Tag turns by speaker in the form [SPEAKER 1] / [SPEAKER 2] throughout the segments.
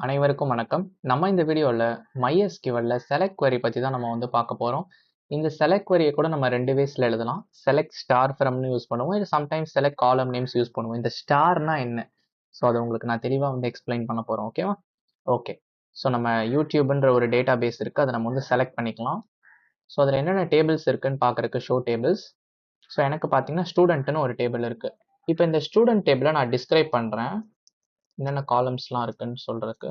[SPEAKER 1] அனைவருக்கும் வணக்கம். நம்ம இந்த வீடியோல MySQLல செலக்ட் query பத்தி தான் நம்ம வந்து பார்க்க போறோம். இந்த செலக்ட் queryயை கூட நம்ம 2 வேஸ்ல எழுதலாம். செலக்ட் ஸ்டார் ஃப்ரம்னு யூஸ் பண்ணுவோம். இல்ல சம்டைம்ஸ் செலக்ட் காலம் நேம்ஸ் யூஸ் பண்ணுவோம். இந்த ஸ்டார்னா என்ன? ஸோ அதை உங்களுக்கு நான் தெளிவா வந்து எக்ஸ்பிளைன் பண்ண போறோம். ஓகேவா? ஓகே. ஸோ நம்ம யூடியூப்ன்ற ஒரு டேட்டா பேஸ் இருக்கு. அதை நம்ம வந்து செலக்ட் பண்ணிக்கலாம். ஸோ அதில் என்னென்ன டேபிள்ஸ் இருக்குன்னு பார்க்கறதுக்கு ஷோ டேபிள்ஸ். ஸோ எனக்கு பார்த்தீங்கன்னா ஸ்டூடெண்ட்னு ஒரு டேபிள் இருக்கு. இப்போ இந்த ஸ்டூடெண்ட் டேபிளை நான் டிஸ்கிரைப் பண்றேன். என்னென்ன காலம்ஸ்லாம் இருக்குன்னு சொல்றதுக்கு.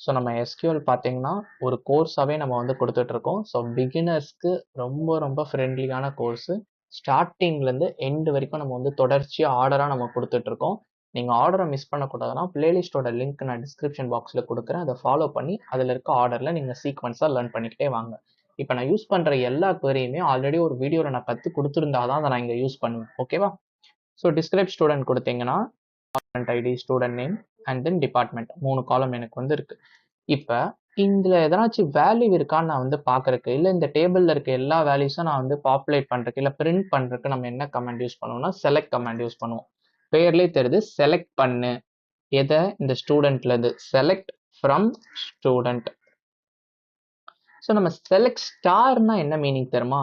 [SPEAKER 1] ஸோ நம்ம எஸ்கியூஎல் பார்த்தீங்கன்னா ஒரு கோர்ஸாகவே நம்ம வந்து கொடுத்துட்ருக்கோம். ஸோ பிகினர்ஸ்க்கு ரொம்ப ரொம்ப ஃப்ரெண்ட்லியான கோர்ஸு. ஸ்டார்டிங்லேருந்து எண்டு வரைக்கும் நம்ம வந்து தொடர்ச்சியாக ஆர்டராக நம்ம கொடுத்துட்ருக்கோம். நீங்கள் ஆர்டரை மிஸ் பண்ணக்கூடாதுன்னா பிளேலிஸ்ட்டோட லிங்க் நான் டிஸ்கிரிப்ஷன் பாக்ஸில் கொடுக்குறேன். அதை ஃபாலோ பண்ணி அதில் இருக்க ஆர்டரில் நீங்கள் சீக்வன்ஸாக லேர்ன் பண்ணிக்கிட்டே வாங்க. இப்போ நான் யூஸ் பண்ணுற எல்லா queryயுமே ஆல்ரெடி ஒரு வீடியோவில் நான் கற்று கொடுத்துருந்தா தான் அதை நான் இங்கே யூஸ் பண்ணுவேன். ஓகேவா? ஸோ டிஸ்கிரைப் ஸ்டூடெண்ட் கொடுத்தீங்கன்னா student ID, student name and then department 3 column எனக்கு வந்து இருக்கு. இப்போ இதுல எதனாச்சும் வேல்யூ இருக்கான்னு நான் வந்து பார்க்கறதுக்கு, இல்லை இந்த டேபிள்ல இருக்க எல்லா வேல்யூஸும் நான் வந்து பாப்புலேட் பண்றதுக்கு இல்லை பிரிண்ட் பண்றதுக்கு நம்ம என்ன கமாண்ட் யூஸ் பண்ணுவோம்னா செலக்ட் கமாண்ட் யூஸ் பண்ணுவோம். பேர்லேயே தெரியுது செலக்ட் பண்ணு. எதை? இந்த ஸ்டூடெண்ட்ல இருந்து செலக்ட் ஃப்ரம் ஸ்டூடெண்ட். ஸோ நம்ம செலக்ட் ஸ்டார்னா என்ன மீனிங் தெரியுமா?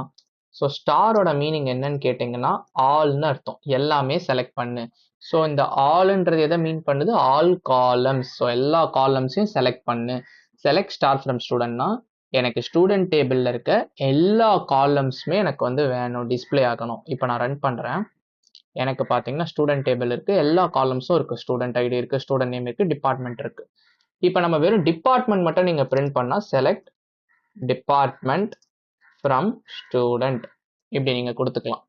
[SPEAKER 1] ஸோ ஸ்டாரோட மீனிங் என்னன்னு கேட்டிங்கன்னா ஆல்னு அர்த்தம். எல்லாமே செலக்ட் பண்ணு. ஸோ இந்த ஆல்ன்றது எதை மீன் பண்ணுது? All columns. ஸோ எல்லா காலம்ஸையும் செலக்ட் பண்ணு. செலக்ட் ஸ்டார் ஃப்ரம் ஸ்டூடெண்ட்னா எனக்கு ஸ்டூடெண்ட் டேபிளில் இருக்க எல்லா காலம்ஸுமே எனக்கு வந்து வேணும், டிஸ்பிளே ஆகணும். இப்போ நான் ரன் பண்ணுறேன். எனக்கு பார்த்தீங்கன்னா ஸ்டூடெண்ட் டேபிள் இருக்குது, எல்லா காலம்ஸும் இருக்குது. ஸ்டூடெண்ட் ஐடி இருக்குது, ஸ்டூடெண்ட் நேம் இருக்குது, டிபார்ட்மெண்ட் இருக்குது. இப்போ நம்ம வெறும் டிபார்ட்மெண்ட் மட்டும் நீங்கள் பிரிண்ட் பண்ணால் செலக்ட் டிபார்ட்மெண்ட் ஃப்ரம் ஸ்டூடெண்ட் இப்படி நீங்கள் கொடுத்துக்கலாம்.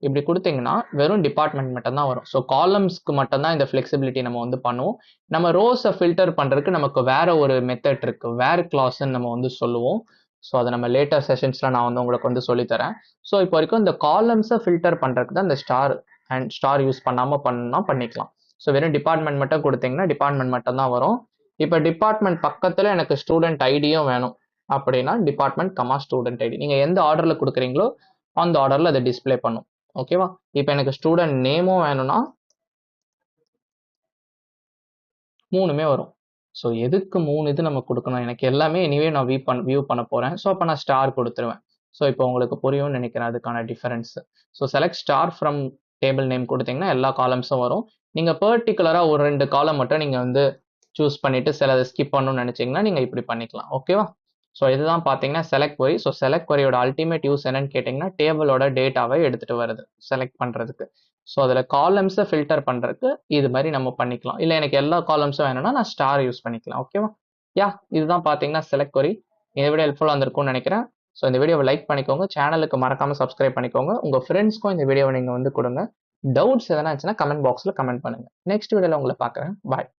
[SPEAKER 1] இப்படி கொடுத்தீங்கன்னா வெறும் டிபார்ட்மெண்ட் மட்டும் தான் வரும். ஸோ காலம்ஸ்க்கு மட்டும் தான் இந்த ஃப்ளெக்சிபிலிட்டி நம்ம வந்து பண்ணுவோம். நம்ம ரோஸை ஃபில்டர் பண்ணுறதுக்கு நமக்கு வேற ஒரு மெத்தட் இருக்கு, வேர் கிளாஸ்ன்னு நம்ம வந்து சொல்லுவோம். ஸோ அதை நம்ம லேட்டர் செஷன்ஸில் நான் வந்து உங்களுக்கு வந்து சொல்லித்தரேன். ஸோ இப்போ வரைக்கும் இந்த காலம்ஸை ஃபில்டர் பண்ணுறதுக்கு தான் இந்த ஸ்டார் அண்ட் ஸ்டார் யூஸ் பண்ணாமல் பண்ணிக்கலாம். ஸோ வெறும் டிபார்ட்மெண்ட் மட்டும் கொடுத்தீங்கன்னா டிபார்ட்மெண்ட் மட்டும் தான் வரும். இப்போ டிபார்ட்மெண்ட் பக்கத்தில் எனக்கு ஸ்டூடெண்ட் ஐடியும் வேணும் அப்படின்னா டிபார்ட்மெண்ட் கமா ஸ்டூடெண்ட் ஐடி. நீங்கள் எந்த ஆர்டரில் கொடுக்குறீங்களோ அந்த ஆர்டரில் அதை டிஸ்பிளே பண்ணும். ஓகேவா? இப்போ எனக்கு ஸ்டூடெண்ட் நேமும் வேணும்னா 3மே வரும். ஸோ எதுக்கு 3 இது நம்ம கொடுக்கணும்? எனக்கு எல்லாமே எனிவே நான் வியூ பண்ண போகிறேன். ஸோ அப்போ நான் ஸ்டார் கொடுத்துருவேன். ஸோ இப்போ உங்களுக்கு புரியும்னு நினைக்கிறேன் அதுக்கான difference. So select star from table name கொடுத்தீங்கன்னா எல்லா காலம்ஸும் வரும். நீங்கள் பர்டிகுலராக ஒரு 2 காலம் மட்டும் நீங்கள் வந்து சூஸ் பண்ணிவிட்டு சிலதை ஸ்கிப் பண்ணணும்னு நினச்சிங்கன்னா நீங்கள் இப்படி பண்ணிக்கலாம். ஓகேவா? ஸோ இதுதான் பார்த்தீங்கன்னா செலக்ட் query. ஸோ செலக்ட் queryயோட அல்டிமேட் யூஸ் என்னன்னு கேட்டிங்கன்னா டேபிளோட டேட்டாவை எடுத்துகிட்டு வருது செலக்ட் பண்ணுறதுக்கு. ஸோ அதில் காலம்ஸை ஃபில்டர் பண்ணுறதுக்கு இது மாதிரி நம்ம பண்ணிக்கலாம். இல்லை எனக்கு எல்லா காலம்ஸும் வேணும்னா நான் ஸ்டார் யூஸ் பண்ணிக்கலாம். ஓகேவா? இதுதான் பார்த்தீங்கன்னா செலக்ட் query. இந்த வீடியோ ஹெல்ப்ஃபுல்லாக இருந்திருக்கும்னு நினைக்கிறேன். ஸோ இந்த வீடியோவை லைக் பண்ணிக்கோங்க, சேனலுக்கு மறக்காமல் சப்ஸ்கிரைப் பண்ணிக்கோங்க, உங்கள் ஃப்ரெண்ட்ஸ்க்கும் இந்த வீடியோவை நீங்கள் வந்து கொடுங்க. டவுட்ஸ் எதனா இருந்துச்சுன்னா கமெண்ட் பாக்ஸில் கமெண்ட் பண்ணுங்கள். நெக்ஸ்ட் வீடியோவில் உங்களை பார்க்குறேன். பாய்.